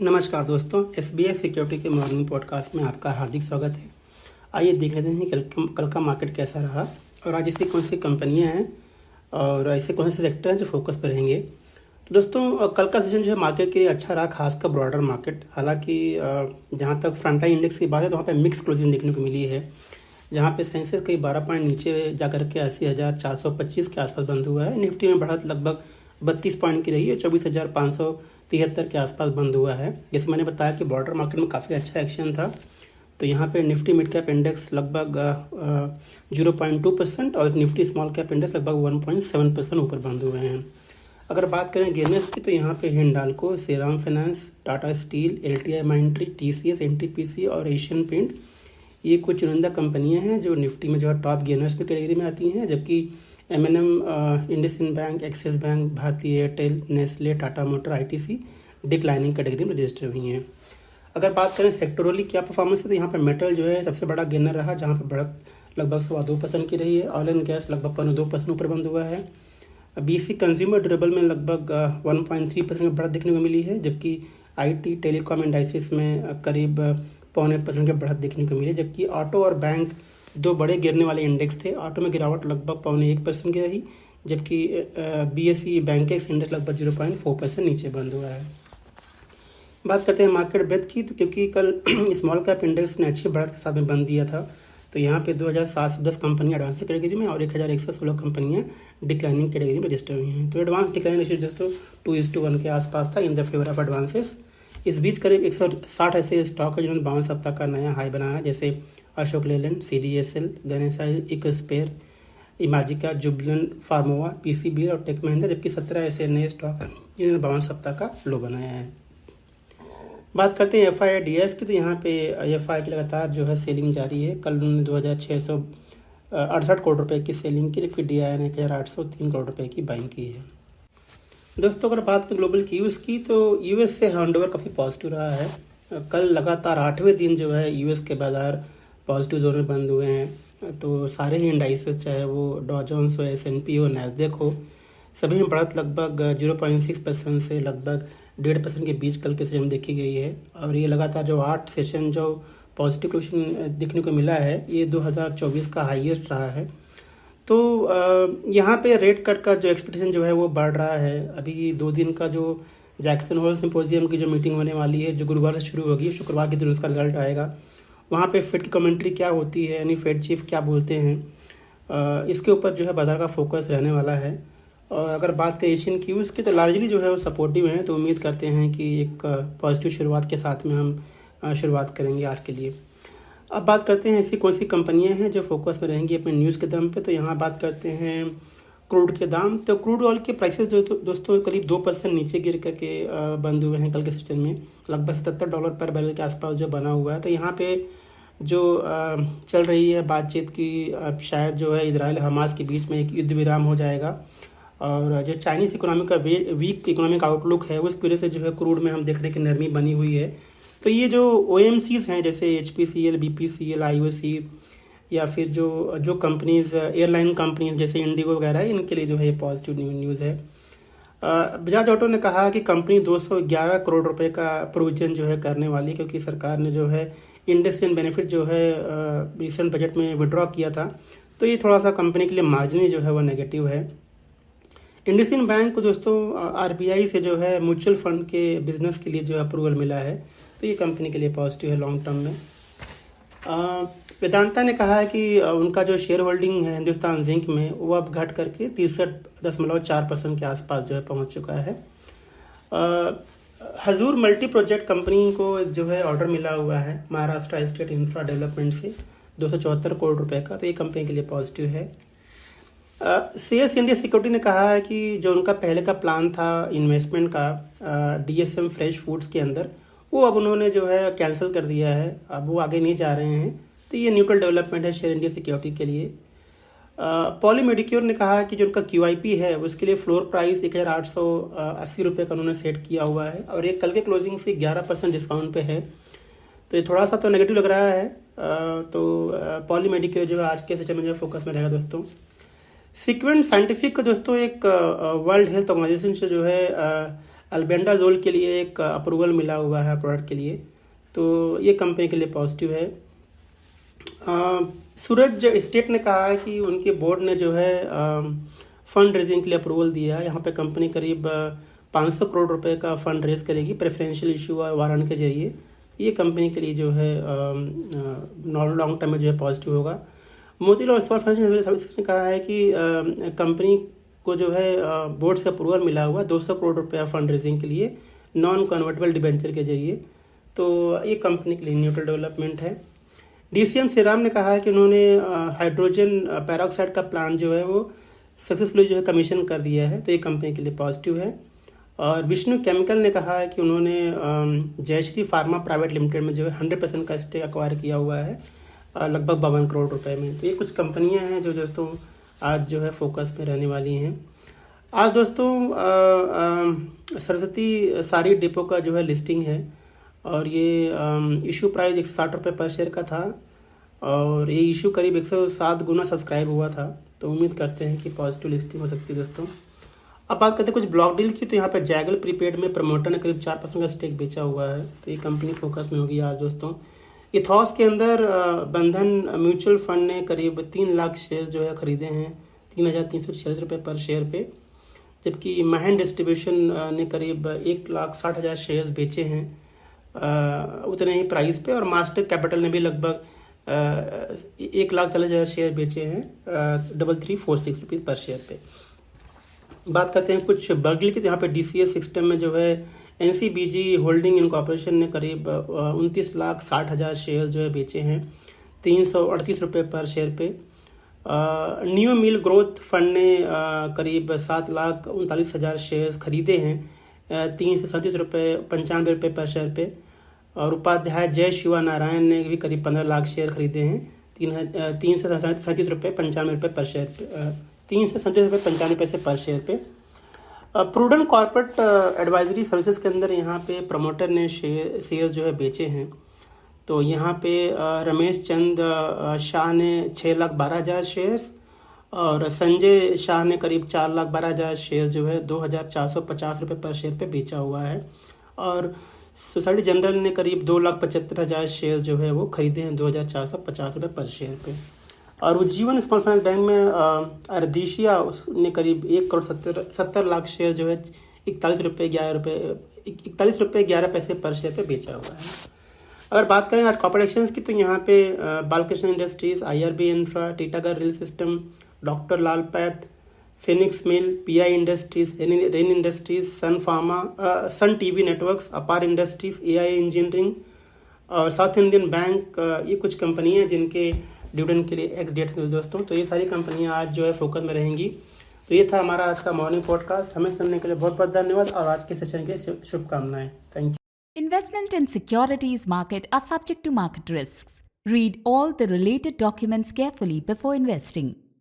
नमस्कार दोस्तों, SBI security के मॉर्निंग पॉडकास्ट में आपका हार्दिक स्वागत है। आइए देख लेते हैं कल का मार्केट कैसा रहा और आज ऐसी कौन सी कंपनियां हैं और ऐसे कौन से सेक्टर हैं जो फोकस पर रहेंगे। तो दोस्तों, कल का सेशन जो है मार्केट के लिए अच्छा रहा, खासकर ब्रॉडर मार्केट। हालांकि जहां तक फ्रंटलाइन इंडेक्स की बात है तो वहाँ पर मिक्स क्लोजिंग देखने को मिली है, जहाँ पे सेंसेक्स कई 12 पॉइंट नीचे जाकर के 80,425 के आसपास बंद हुआ है। निफ्टी में बढ़त लगभग 32 पॉइंट की रही है, 24,573 के आसपास बंद हुआ है। जैसे मैंने बताया कि बॉर्डर मार्केट में काफ़ी अच्छा एक्शन था, तो यहाँ पे निफ्टी मिड कैप इंडेक्स लगभग 0.2% और निफ्टी स्मॉल कैप इंडेक्स लगभग 1.7% ऊपर बंद हुए हैं। अगर बात करें गेनर्स की तो यहाँ पे Hindalco, Shriram finance, Tata steel, LTI माइंट्री, TCS, NTPC और एशियन पेंट, ये कुछ चुनिंदा कंपनियां हैं जो निफ्टी में जो है टॉप गेनर्स की कैटेगरी में आती हैं। जबकि M&M, IndusInd bank, Axis bank, Bharti Airtel, Nestle, Tata motor, ITC declining category में रजिस्टर हुई हैं। अगर बात करें सेक्टोरली क्या परफॉर्मेंस है तो यहाँ पर मेटल जो है सबसे बड़ा गेनर रहा, जहाँ पर बढ़त लगभग 2.25% की रही है। ऑयल एंड गैस लगभग 2% ऊपर बंद हुआ है। BC कंज्यूमर ड्यूरेबल में लगभग 1.3% की बढ़त देखने को मिली है, जबकि IT, टेलीकॉम, इंडस्ट्रीज में करीब 0.25% की बढ़त देखने को मिली। जबकि ऑटो और बैंक दो बड़े गिरने वाले इंडेक्स थे। ऑटो में गिरावट लगभग 0.1% की रही, जबकि BSE बैंकेक्स इंडेक्स लगभग 0.4% नीचे बंद हुआ है। बात करते हैं मार्केट ब्रेथ की, तो क्योंकि कल स्मॉल कैप इंडेक्स ने अच्छी बढ़त के साथ में बंद दिया था, तो यहाँ पे 2,710 कंपनियां एडवांस कैटेगरी में और 1,116 कंपनियां डिक्लाइनिंग कैटेगरी में रजिस्टर हुई हैं। तो एडवांस डिक्लाइन रेशियो दोस्तों 2:1 के आसपास था in the favour of advances. इस बीच करीब 160 ऐसे स्टॉक है जिन्होंने 52 सप्ताह का नया हाई बनाया है, जैसे अशोक लेलैंड, CDSL, गणेशाई, इकोस्पेयर, इमेजिका, जुबिलेंट फार्मोवा, PCB और टेक महिंद्रा, जबकि 17 ऐसे नए स्टॉक हैं जिन्होंने 52 सप्ताह का लो बनाया है। बात करते हैं FIDS की, तो यहाँ पे FI की लगातार जो है सेलिंग जारी है। कल उन्होंने 2,668 करोड़ रुपए की सेलिंग की, जबकि DI ने 1,803 करोड़ रुपए की बाइंग की है। दोस्तों, अगर बात करें ग्लोबल कीज की तो US से हैंडओवर काफ़ी पॉजिटिव रहा है। कल लगातार 8वें दिन जो है US के बाजार पॉजिटिव जोन में बंद हुए हैं। तो सारे ही इंडाइसेस, चाहे वो डॉ जोन्स हो, S&P हो, नैस्डैक हो, सभी में बढ़त लगभग 0.6% से लगभग 1.5% के बीच कल के सेशन में देखी गई है। और ये लगातार जो 8 सेशन जो पॉजिटिव क्लोजिंग देखने को मिला है, ये 2024 का हाईएस्ट रहा है। तो यहाँ पे रेट कट का जो एक्सपेक्टेशन जो है वो बढ़ रहा है। अभी 2 दिन का जो जैक्सन होल सिंपोजियम की जो मीटिंग होने वाली है, जो गुरुवार से शुरू होगी, शुक्रवार के दिन उसका रिजल्ट आएगा। वहाँ पे फेड की कमेंट्री क्या होती है, यानी फेड चीफ क्या बोलते हैं, इसके ऊपर जो है बाजार का फोकस रहने वाला है। और अगर बात करें एशियन क्यूज़ की, तो लार्जली जो है वो सपोर्टिव हैं। तो उम्मीद करते हैं कि एक पॉजिटिव शुरुआत के साथ में हम शुरुआत करेंगे आज के लिए। अब बात करते हैं ऐसी कौन सी कंपनियां हैं जो फोकस में रहेंगी अपने न्यूज़ के दम पे। तो यहाँ बात करते हैं क्रूड के दाम। तो क्रूड ऑयल के प्राइसेस जो दोस्तों करीब 2% नीचे गिर करके बंद हुए हैं कल के सेशन में, लगभग $77 पर बैरल के आसपास जो बना हुआ है। तो यहाँ पे जो चल रही है बातचीत की, शायद जो है इजराइल हमास के बीच में एक युद्ध विराम हो जाएगा। और जो चाइनीज़ इकोनॉमी का वीक इकोनॉमिक आउटलुक है, उस वजह से जो है क्रूड में हम देख रहे हैं कि नरमी बनी हुई है। तो ये जो OMCs हैं, जैसे HPCL, BPCL, IOC, या फिर जो कंपनीज एयरलाइन कंपनीज जैसे इंडिगो वगैरह, इनके लिए जो है ये पॉजिटिव न्यूज़ है। बजाज ऑटो ने कहा कि कंपनी 211 करोड़ रुपए का प्रोविजन जो है करने वाली, क्योंकि सरकार ने जो है इंडस्ट्रियल बेनिफिट जो है रिसेंट बजट में विड्रॉ किया था। तो ये थोड़ा सा कंपनी के लिए मार्जिन जो है वो नेगेटिव है। इंडसइंड बैंक को दोस्तों RBI से जो है म्यूचुअल फंड के बिजनेस के लिए जो अप्रूवल मिला है, तो ये कंपनी के लिए पॉजिटिव है लॉन्ग टर्म में। वेदांता ने कहा है कि उनका जो शेयर होल्डिंग है हिंदुस्तान जिंक में, वो अब घट करके 63.4% के आसपास जो है पहुंच चुका है। हजूर मल्टी प्रोजेक्ट कंपनी को जो है ऑर्डर मिला हुआ है महाराष्ट्र स्टेट इंफ्रा डेवलपमेंट से 274 करोड़ रुपए का, तो ये कंपनी के लिए पॉजिटिव है। शेयर्स इंडिया सिक्योरिटी ने कहा है कि जो उनका पहले का प्लान था इन्वेस्टमेंट का DSM फ्रेश फूड्स के अंदर, वो अब उन्होंने जो है कैंसिल कर दिया है, अब वो आगे नहीं जा रहे हैं। तो ये न्यूट्रल डेवलपमेंट है शेयर इंडिया सिक्योरिटी के लिए। पॉली मेडिक्योर ने कहा है कि जो उनका QIP है उसके लिए फ्लोर प्राइस 1,880 रुपये का उन्होंने सेट किया हुआ है, और ये कल के क्लोजिंग से 11% डिस्काउंट पे है। तो ये थोड़ा सा तो नेगेटिव लग रहा है। तो पॉली मेडिक्योर जो है आज के सेशन में जो फोकस में रहेगा दोस्तों। सीक्वेंट साइंटिफिक को दोस्तों एक वर्ल्ड हेल्थ ऑर्गेनाइजेशन से जो है अल्बेंडाजोल के लिए एक अप्रूवल मिला हुआ है प्रोडक्ट के लिए, तो ये कंपनी के लिए पॉजिटिव है। सूरज स्टेट ने कहा है कि उनके बोर्ड ने जो है फंड रेजिंग के लिए अप्रूवल दिया है। यहाँ पे कंपनी करीब 500 करोड़ रुपए का फंड रेज करेगी प्रेफरेंशियल इशू और वारंट के जरिए। ये कंपनी के लिए जो है लॉन्ग टर्म में जो है पॉजिटिव होगा। मोतीलाल ओसवाल फाइनेंशियल सर्विसेज ने कहा है कि कंपनी को जो है बोर्ड से अप्रूवल मिला हुआ 200 करोड़ रुपया फंड रेजिंग के लिए नॉन कन्वर्टेबल डिबेंचर के जरिए, तो ये कंपनी के लिए न्यूट्रल डेवलपमेंट है। डीसीएम श्रीराम ने कहा है कि उन्होंने हाइड्रोजन पेरोक्साइड का प्लांट जो है वो सक्सेसफुली जो है कमीशन कर दिया है, तो ये कंपनी के लिए पॉजिटिव है। और विष्णु केमिकल ने कहा है कि उन्होंने जयश्री फार्मा प्राइवेट लिमिटेड में जो है 100% का स्टेक एक्वायर किया हुआ है लगभग 52 करोड़ रुपए में। तो ये कुछ कंपनियां हैं जो दोस्तों आज जो है फोकस में रहने वाली हैं। आज दोस्तों सरस्वती सारी डिपो का जो है लिस्टिंग है और ये इशू प्राइस 160 रुपये पर शेयर का था और ये इशू करीब 107 गुना सब्सक्राइब हुआ था, तो उम्मीद करते हैं कि पॉजिटिव लिस्टिंग हो सकती है दोस्तों। अब बात करते हैं कुछ ब्लॉक डील की, तो यहाँ पे जैगल प्रीपेड में प्रमोटर ने करीब 4% का स्टेक बेचा हुआ है, तो ये कंपनी फोकस में होगी आज दोस्तों। इथॉस के अंदर बंधन म्यूचुअल फंड ने करीब 3 लाख शेयर जो है खरीदे हैं 3,346 रुपये पर शेयर पे, जबकि महन डिस्ट्रीब्यूशन ने करीब 1,60,000 शेयर्स बेचे हैं उतने ही प्राइस पे, और मास्टर कैपिटल ने भी लगभग 1,40,000 शेयर बेचे हैं 3,346 रुपीज़ पर शेयर पे। बात करते हैं कुछ बर्गल की, तो यहाँ पे डीसीएस सिस्टम में जो है एनसीबीजी होल्डिंग इनकॉर्पोरेशन ने करीब 29,60,000 शेयर जो है बेचे हैं 338 रुपये पर शेयर पे। न्यू मिल ग्रोथ फंड ने करीब 7,39,000 शेयर खरीदे हैं 337 रुपये 95 रुपये पर शेयर पे। और उपाध्याय जय शिवा नारायण ने भी करीब 15 लाख शेयर खरीदे हैं 337 रुपये 95 रुपये पर शेयर पे 337 रुपये 95 पैसे पर शेयर पे। प्रूडेंट कॉर्पोरेट एडवाइजरी सर्विसेज के अंदर यहाँ पे प्रमोटर ने शेयर जो है बेचे हैं, तो यहाँ पे रमेश चंद शाह ने 6,12,000 शेयर्स और संजय शाह ने करीब 4,12,000 शेयर जो है 2,450 रुपये पर शेयर पे बेचा हुआ है। और सोसाइटी जनरल ने करीब 2,75,000 शेयर जो है वो खरीदे हैं 2,450 रुपये पर शेयर पे। और उज्जीवन स्मॉल फाइनेंस बैंक में अर्दिशिया ने करीब 1,70,00,000 शेयर जो है 41 रुपये 11 पैसे पर शेयर पे बेचा हुआ है। अगर बात करें आज कॉर्पोरेट एक्सचेंज की, तो यहाँ पे Balkrishna industries, IRB infra, Titagarh rail system, doctor Lal path, Phoenix mill, PI industries, Rain industries, Sun Pharma, Sun TV networks, Apar industries, AI engineering और साउथ इंडियन बैंक, ये कुछ कंपनियां हैं जिनके डिविडेंड के लिए एक्स डेट है दोस्तों। तो ये सारी कंपनियां आज जो है फोकस में रहेंगी। तो ये था हमारा आज का मॉर्निंग पॉडकास्ट। हमें सुनने के लिए बहुत बहुत धन्यवाद और आज के सेशन के शुभकामनाएं। Thank you. Investment in securities market are subject to market risks. Read all the related documents carefully before investing.